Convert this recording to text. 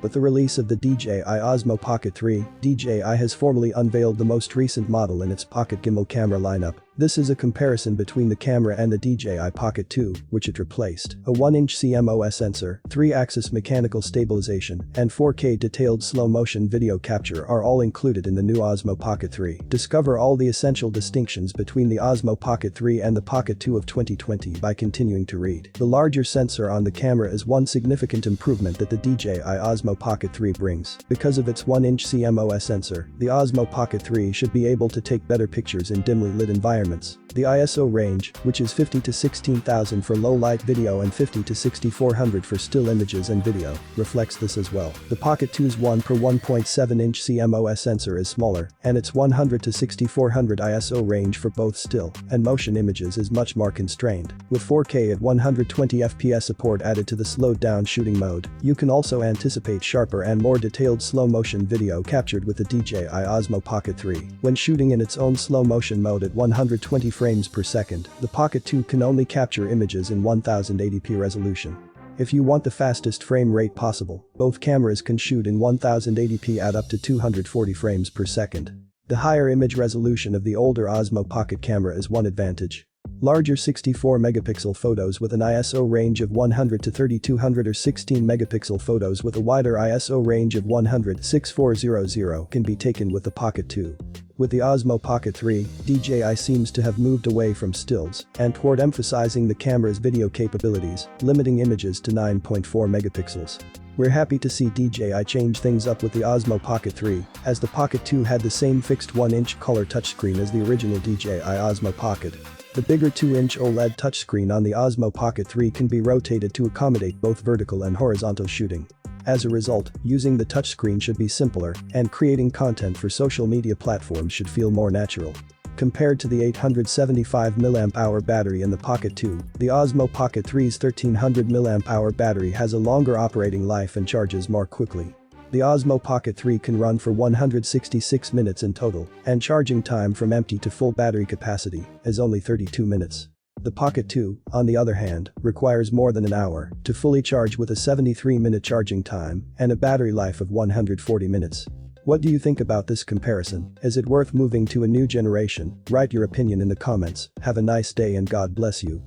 With the release of the DJI Osmo Pocket 3, DJI has formally unveiled the most recent model in its Pocket gimbal camera lineup. This is a comparison between the camera and the DJI Pocket 2, which it replaced. A 1-inch CMOS sensor, 3-axis mechanical stabilization, and 4K detailed slow-motion video capture are all included in the new Osmo Pocket 3. Discover all the essential distinctions between the Osmo Pocket 3 and the Pocket 2 of 2020 by continuing to read. The larger sensor on the camera is one significant improvement that the DJI Osmo Pocket 3 brings. Because of its 1-inch CMOS sensor, the Osmo Pocket 3 should be able to take better pictures in dimly lit environments. The ISO range, which is 50 to 16,000 for low-light video and 50 to 6400 for still images and video, reflects this as well. The Pocket 2's 1 per 1.7-inch CMOS sensor is smaller, and its 100 to 6400 ISO range for both still and motion images is much more constrained. With 4K at 120 FPS support added to the slowed-down shooting mode, you can also anticipate sharper and more detailed slow-motion video captured with the DJI Osmo Pocket 3. When shooting in its own slow-motion mode at 120 frames per second, the Pocket 2 can only capture images in 1080p resolution. If you want the fastest frame rate possible, both cameras can shoot in 1080p at up to 240 frames per second. The higher image resolution of the older Osmo Pocket camera is one advantage. Larger 64-megapixel photos with an ISO range of 100 to 3200 or 16-megapixel photos with a wider ISO range of 100-6400 can be taken with the Pocket 2. With the Osmo Pocket 3, DJI seems to have moved away from stills and toward emphasizing the camera's video capabilities, limiting images to 9.4 megapixels. We're happy to see DJI change things up with the Osmo Pocket 3, as the Pocket 2 had the same fixed 1-inch color touchscreen as the original DJI Osmo Pocket. The bigger 2-inch OLED touchscreen on the Osmo Pocket 3 can be rotated to accommodate both vertical and horizontal shooting. As a result, using the touchscreen should be simpler, and creating content for social media platforms should feel more natural. Compared to the 875 mAh battery in the Pocket 2, the Osmo Pocket 3's 1300 mAh battery has a longer operating life and charges more quickly. The Osmo Pocket 3 can run for 166 minutes in total, and charging time from empty to full battery capacity is only 32 minutes. The Pocket 2, on the other hand, requires more than an hour to fully charge with a 73-minute charging time and a battery life of 140 minutes. What do you think about this comparison? Is it worth moving to a new generation? Write your opinion in the comments. Have a nice day and God bless you.